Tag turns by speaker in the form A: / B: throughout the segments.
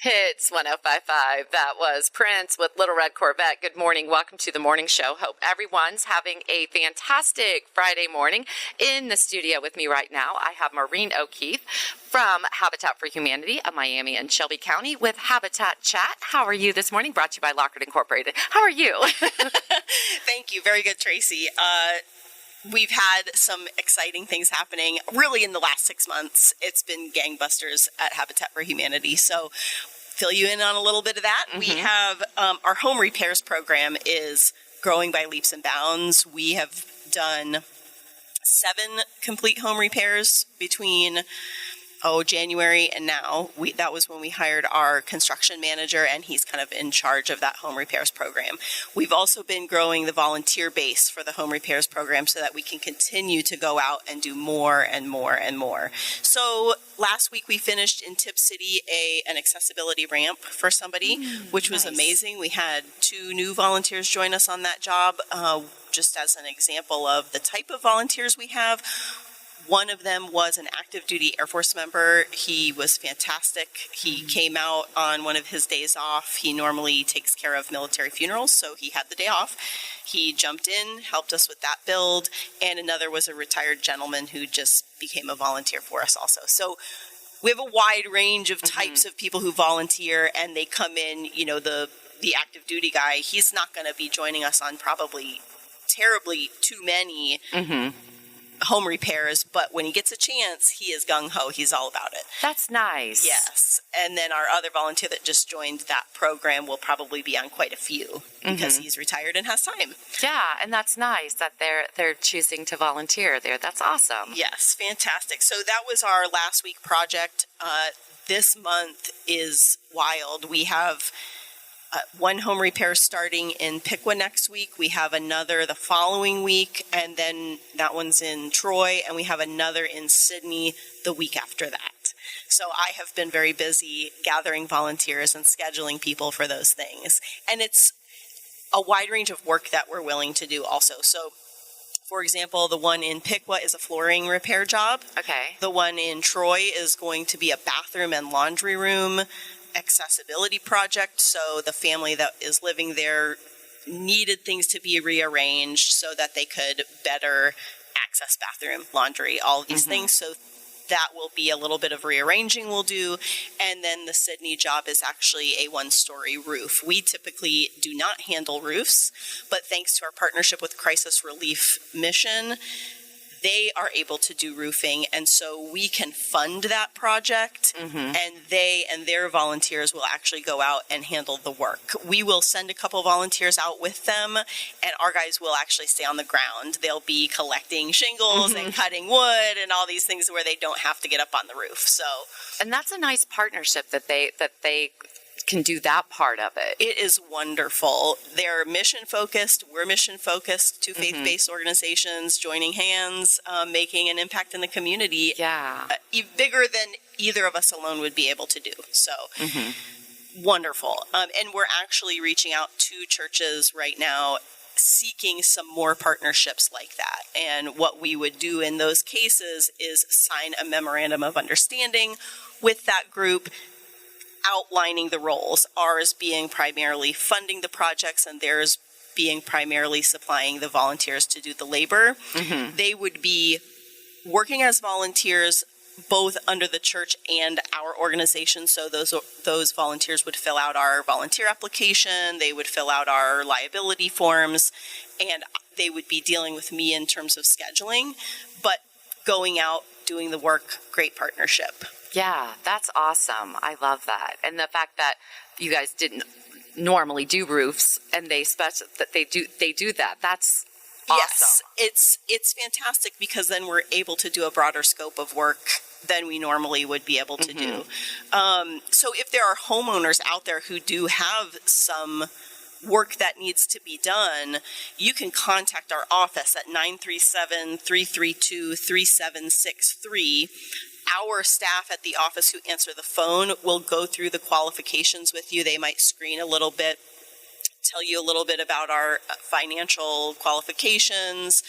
A: Hits 105.5. That was Prince with Little Red Corvette. Good morning. Welcome to the morning show. Hope everyone's having a fantastic Friday morning. In the studio with me right now, I have Maureen OKeefe from Habitat for Humanity of Miami and Shelby County with Habitat Chat. How are you this morning? Brought to you by Lockhart Incorporated. How are you?
B: Thank you. Very good, Tracy. We've had some exciting things happening really in the last 6 months. It's been gangbusters at Habitat for Humanity. So fill you in on a little bit of that. Mm-hmm. We have our home repairs program is growing by leaps and bounds. We have done 7 complete home repairs between January and now. That was when we hired our construction manager, and he's kind of in charge of that home repairs program. We've also been growing the volunteer base for the home repairs program so that we can continue to go out and do more and more and more. So last week we finished in Tip City an accessibility ramp for somebody, which was amazing. We had 2 new volunteers join us on that job, just as an example of the type of volunteers we have. One of them was an active duty Air Force member. He was fantastic. He came out on one of his days off. He normally takes care of military funerals, so he had the day off. He jumped in, helped us with that build, and another was a retired gentleman who just became a volunteer for us also. So we have a wide range of types of people who volunteer, and they come in, the active duty guy, he's not going to be joining us on probably terribly too many home repairs, but when he gets a chance, he is gung-ho. He's all about it.
A: That's nice.
B: Yes. And then our other volunteer that just joined that program will probably be on quite a few because he's retired and has time.
A: Yeah, and that's nice that they're choosing to volunteer there. That's awesome.
B: Yes, fantastic. So that was our last week project. This month is wild. We have 1 home repair starting in Piqua next week. We have another the following week, and then that one's in Troy, and we have another in Sydney the week after that. So I have been very busy gathering volunteers and scheduling people for those things. And it's a wide range of work that we're willing to do also. So, for example, the one in Piqua is a flooring repair job.
A: Okay.
B: The one in Troy is going to be a bathroom and laundry room accessibility project. So the family that is living there needed things to be rearranged so that they could better access bathroom, laundry, all of these things. So that will be a little bit of rearranging we'll do. And then the Sydney job is actually a 1-story roof. We typically do not handle roofs, but thanks to our partnership with Crisis Relief Mission, they are able to do roofing, and so we can fund that project, and they and their volunteers will actually go out and handle the work. We will send a couple volunteers out with them, and our guys will actually stay on the ground. They'll be collecting shingles and cutting wood and all these things where they don't have to get up on the roof. So,
A: and that's a nice partnership that they can do that part of it.
B: It is wonderful. They're mission-focused. We're mission-focused, 2 faith-based organizations joining hands, making an impact in the community.
A: Yeah.
B: Bigger than either of us alone would be able to do. So, wonderful. And we're actually reaching out to churches right now seeking some more partnerships like that. And what we would do in those cases is sign a memorandum of understanding with that group, outlining the roles, ours being primarily funding the projects and theirs being primarily supplying the volunteers to do the labor. They would be working as volunteers both under the church and our organization. So those volunteers would fill out our volunteer application, they would fill out our liability forms, and they would be dealing with me in terms of scheduling, but going out, doing the work, great partnership.
A: Yeah, that's awesome. I love that. And the fact that you guys didn't normally do roofs and they do that. That's awesome.
B: Yes, it's fantastic because then we're able to do a broader scope of work than we normally would be able to do. So if there are homeowners out there who do have some work that needs to be done, you can contact our office at 937-332-3763. Our staff at the office who answer the phone will go through the qualifications with you. They might screen a little bit, tell you a little bit about our financial qualifications.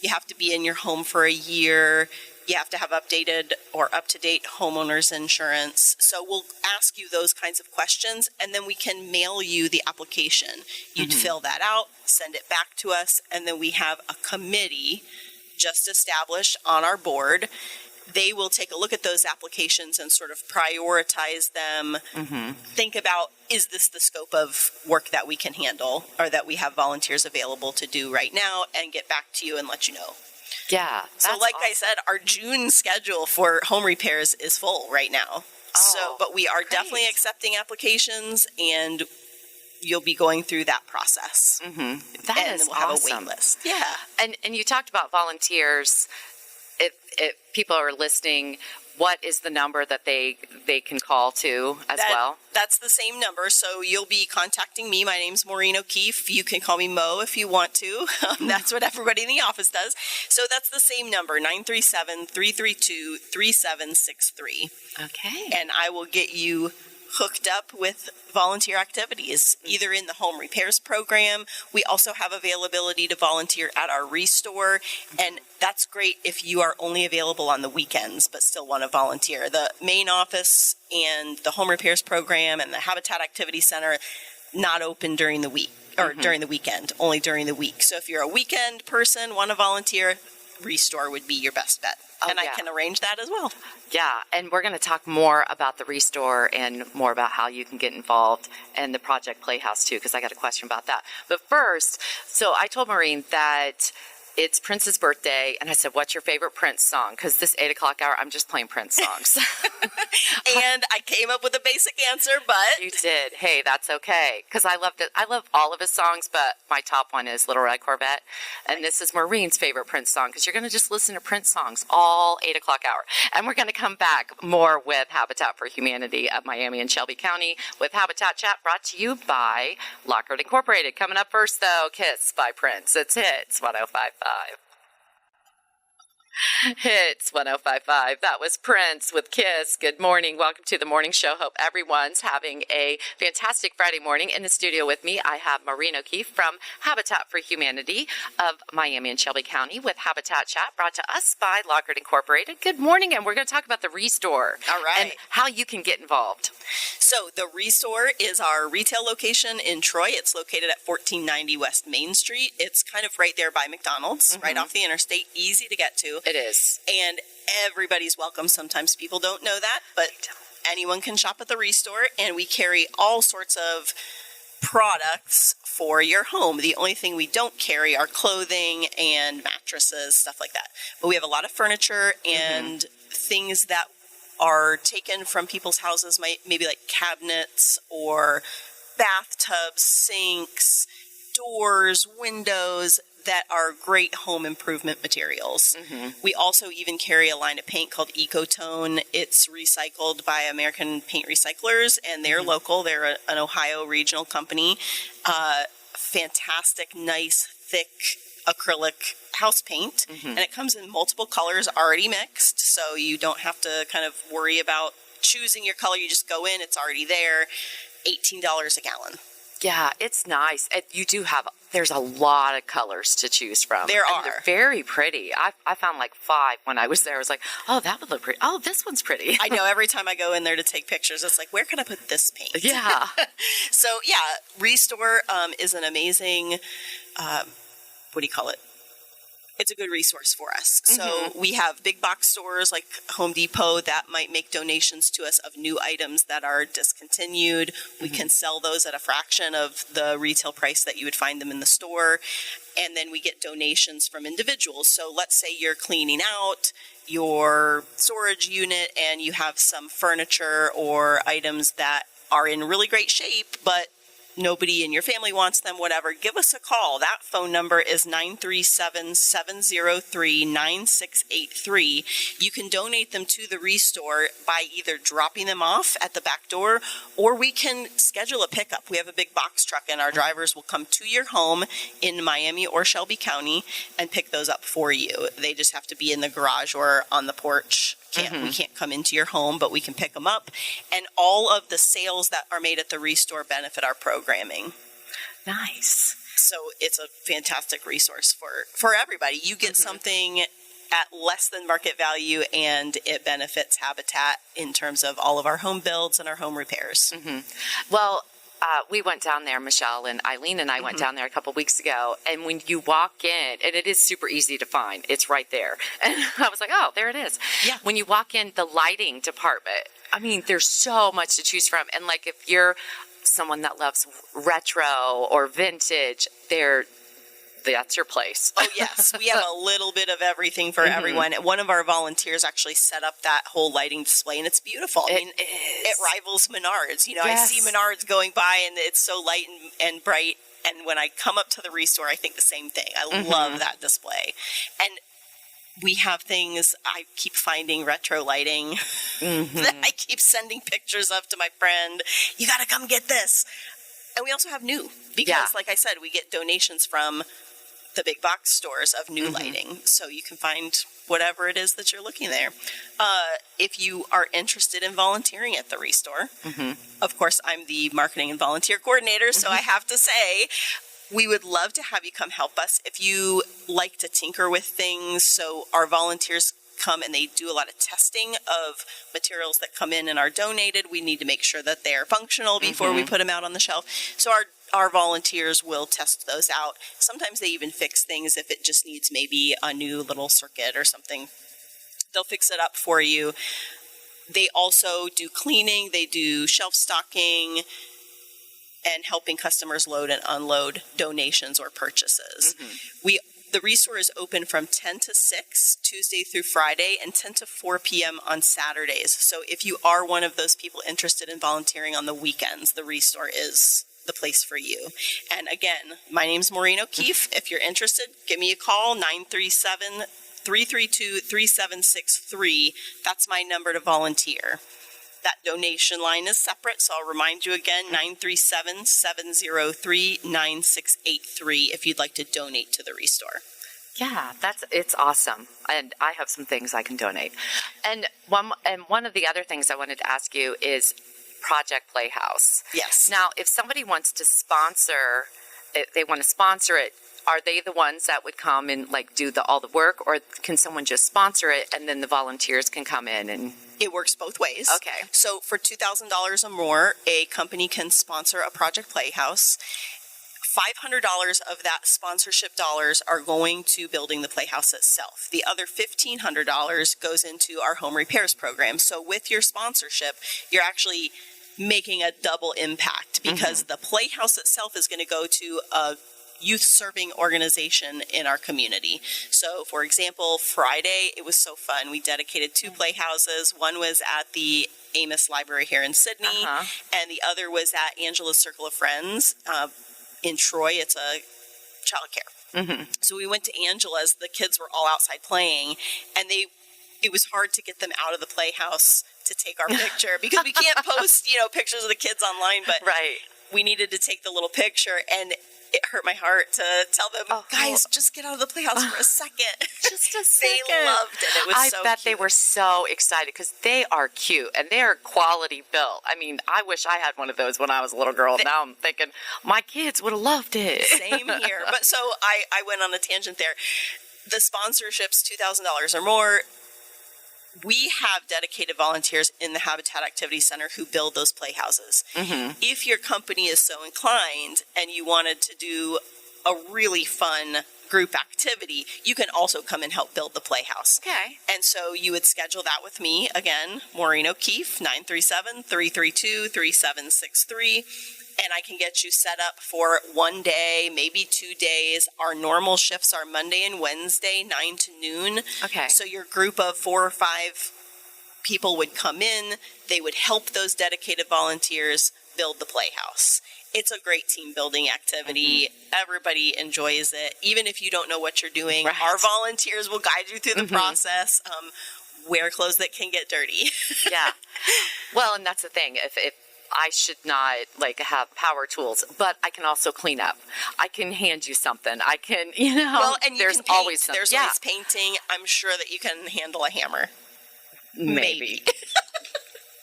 B: You have to be in your home for a year. You have to have updated or up-to-date homeowners insurance. So we'll ask you those kinds of questions, and then we can mail you the application. You'd fill that out, send it back to us, and then we have a committee just established on our board. They will take a look at those applications and sort of prioritize them, think about, is this the scope of work that we can handle or that we have volunteers available to do right now, and get back to you and let you know.
A: Yeah.
B: So like I said, our June schedule for home repairs is full right now. But we are definitely accepting applications, and you'll be going through that process.
A: That
B: and
A: is
B: we'll have
A: awesome.
B: a wait list. Yeah.
A: And you talked about volunteers. If people are listening, what is the number that they can call to as well?
B: That's the same number. So you'll be contacting me. My name's Maureen OKeefe. You can call me Mo if you want to. That's what everybody in the office does. So that's the same number, 937-332-3763.
A: Okay.
B: And I will get you hooked up with volunteer activities, either in the home repairs program. We also have availability to volunteer at our restore, and that's great if you are only available on the weekends but still want to volunteer. The main office and the home repairs program and the Habitat Activity Center not open during the week or during the weekend, only during the week. So if you're a weekend person, want to volunteer, restore would be your best bet. And I can arrange that as well.
A: Yeah, and we're going to talk more about the restore and more about how you can get involved, and the Project Playhouse too, because I got a question about that. But first, so I told Maureen that it's Prince's birthday, and I said, what's your favorite Prince song? Because this 8 o'clock hour, I'm just playing Prince songs.
B: And I came up with a basic answer, but...
A: You did. Hey, that's okay. Because I loved it. I love all of his songs, but my top one is Little Red Corvette. And this is Maureen's favorite Prince song, because you're going to just listen to Prince songs all 8 o'clock hour. And we're going to come back more with Habitat for Humanity of Miami and Shelby County with Habitat Chat, brought to you by Lockhart Incorporated. Coming up first, though, Kiss by Prince. It's Hits 105.5. Hits 105.5. That was Prince with Kiss. Good morning. Welcome to the morning show. Hope everyone's having a fantastic Friday morning. In the studio with me, I have Maureen O'Keefe from Habitat for Humanity of Miami and Shelby County with Habitat Chat, brought to us by Lockhart Incorporated. Good morning, and we're going to talk about the Restore.
B: All right.
A: And how you can get involved.
B: So the Restore is our retail location in Troy. It's located at 1490 West Main Street. It's kind of right there by McDonald's, right off the interstate, easy to get to.
A: It is.
B: And everybody's welcome. Sometimes people don't know that, but anyone can shop at the Restore, and we carry all sorts of products for your home. The only thing we don't carry are clothing and mattresses, stuff like that. But we have a lot of furniture and things that are taken from people's houses, maybe like cabinets or bathtubs, sinks, doors, windows, that are great home improvement materials. We also even carry a line of paint called Ecotone. It's recycled by American Paint Recyclers, and they're local. They're an Ohio regional company. Fantastic, nice, thick acrylic house paint, and it comes in multiple colors already mixed, so you don't have to kind of worry about choosing your color. You just go in, it's already there. $18 a gallon.
A: Yeah, it's nice. There's a lot of colors to choose from.
B: There
A: and
B: are.
A: They're very pretty. I found like 5 when I was there. I was like, oh, that would look pretty. Oh, this one's pretty.
B: I know, every time I go in there to take pictures, it's like, where can I put this paint?
A: Yeah.
B: So, yeah, Restore is an amazing, what do you call it? It's a good resource for us. So we have big box stores like Home Depot that might make donations to us of new items that are discontinued. We can sell those at a fraction of the retail price that you would find them in the store. And then we get donations from individuals. So let's say you're cleaning out your storage unit and you have some furniture or items that are in really great shape, but nobody in your family wants them, whatever, give us a call. That phone number is 937-703-9683. You can donate them to the Restore by either dropping them off at the back door, or we can schedule a pickup. We have a big box truck, and our drivers will come to your home in Miami or Shelby County and pick those up for you. They just have to be in the garage or on the porch. We can't come into your home, but we can pick them up. And all of the sales that are made at the Restore benefit our programming.
A: Nice.
B: So it's a fantastic resource for everybody. You get something at less than market value, and it benefits Habitat in terms of all of our home builds and our home repairs.
A: Well, we went down there, Michelle and Eileen and I went down there a couple weeks ago, and when you walk in, and it is super easy to find, it's right there. And I was like, oh, there it is.
B: Yeah.
A: When you walk in the lighting department, I mean, there's so much to choose from. And like if you're someone that loves retro or vintage, that's your place.
B: Oh, yes. We have a little bit of everything for everyone. One of our volunteers actually set up that whole lighting display, and it's beautiful. I mean, it rivals Menards. You know,
A: Yes.
B: I see Menards going by, and it's so light and bright. And when I come up to the restore, I think the same thing. I love that display. And we have things, I keep finding retro lighting that I keep sending pictures of to my friend. You got to come get this. And we also have new because, like I said, we get donations from the big box stores of new lighting. So you can find whatever it is that you're looking there. If you are interested in volunteering at the Restore, of course, I'm the marketing and volunteer coordinator. So I have to say, we would love to have you come help us. If you like to tinker with things, so our volunteers come and they do a lot of testing of materials that come in and are donated. We need to make sure that they are functional before we put them out on the shelf. So our volunteers will test those out. Sometimes they even fix things if it just needs maybe a new little circuit or something. They'll fix it up for you. They also do cleaning. They do shelf stocking and helping customers load and unload donations or purchases. The Restore is open from 10 to 6, Tuesday through Friday, and 10 to 4 p.m. on Saturdays. So if you are one of those people interested in volunteering on the weekends, the Restore is the place for you. And again, my name's Maureen OKeefe. If you're interested, give me a call, 937-332-3763. That's my number to volunteer. That donation line is separate, so I'll remind you again, 937-703-9683 if you'd like to donate to the Restore.
A: Yeah, it's awesome. And I have some things I can donate. And one of the other things I wanted to ask you is Project Playhouse.
B: Yes.
A: Now, if somebody wants to sponsor, if they want to sponsor it, are they the ones that would come and like do all the work, or can someone just sponsor it and then the volunteers can come in and...
B: It works both ways.
A: Okay.
B: So for $2,000 or more, a company can sponsor a Project Playhouse. $500 of that sponsorship dollars are going to building the Playhouse itself. The other $1,500 goes into our home repairs program. So with your sponsorship, you're actually making a double impact because the Playhouse itself is going to go to a youth serving organization in our community. So, for example, Friday, it was so fun. We dedicated 2 playhouses. One was at the Amos Library here in Sydney, and the other was at Angela's Circle of Friends in Troy. It's a childcare. So we went to Angela's. The kids were all outside playing, and it was hard to get them out of the playhouse to take our picture because we can't post, pictures of the kids online, but we needed to take the little picture, and it hurt my heart to tell them, guys, just get out of the Playhouse for a second.
A: Just a second.
B: They loved it. It was so
A: I bet
B: cute.
A: they were so excited because they are cute and they are quality built. I mean, I wish I had one of those when I was a little girl. Now I'm thinking my kids would have loved it.
B: Same here. But so I went on a tangent there. The sponsorships, $2,000 or more. We have dedicated volunteers in the Habitat Activity Center who build those playhouses. If your company is so inclined and you wanted to do a really fun group activity, you can also come and help build the playhouse.
A: Okay.
B: And so you would schedule that with me. Again, Maureen OKeefe, 937-332-3763. And I can get you set up for one day, maybe 2 days. Our normal shifts are Monday and Wednesday, 9 to noon.
A: Okay.
B: So your group of 4 or 5 people would come in. They would help those dedicated volunteers build the Playhouse. It's a great team building activity. Everybody enjoys it. Even if you don't know what you're doing, our volunteers will guide you through the process. Wear clothes that can get dirty.
A: Yeah. Well, and that's the thing. If I should not have power tools, but I can also clean up. I can hand you something. I can,
B: Well, and
A: there's
B: you can paint.
A: always something.
B: There's always painting. I'm sure that you can handle a hammer.
A: Maybe.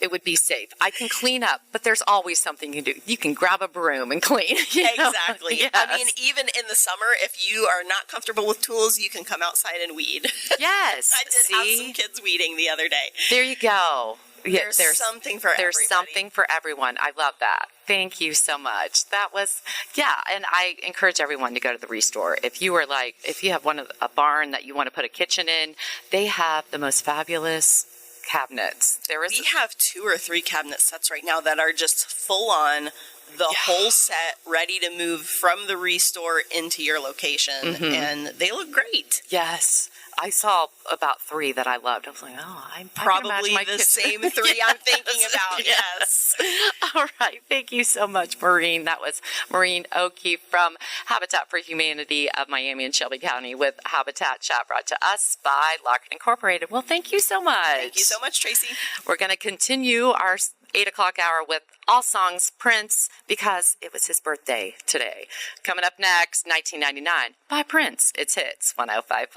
A: it would be safe. I can clean up, but there's always something you can do. You can grab a broom and clean.
B: Exactly.
A: Yes.
B: I mean, even in the summer, if you are not comfortable with tools, you can come outside and weed.
A: Yes.
B: I did have some kids weeding the other day.
A: There you go. Yeah,
B: There's something for everybody.
A: There's something for everyone. I love that. Thank you so much. That was, and I encourage everyone to go to the Restore. If you have a barn that you want to put a kitchen in, they have the most fabulous cabinets.
B: We have 2 or 3 cabinet sets right now that are just full on, the whole set ready to move from the Restore into your location, and they look great.
A: Yes. I saw about 3 that I loved. I was like, I
B: probably
A: can
B: the same 3 I'm thinking about. Yes.
A: All right. Thank you so much, Maureen. That was Maureen O'Keefe from Habitat for Humanity of Miami and Shelby County with Habitat Chat, brought to us by Lockett Incorporated. Well, thank you so much.
B: Thank you so much, Tracy.
A: We're going to continue our 8 o'clock hour with All Songs Prince, because it was his birthday today. Coming up next, 1999 by Prince. It's Hits 105.5.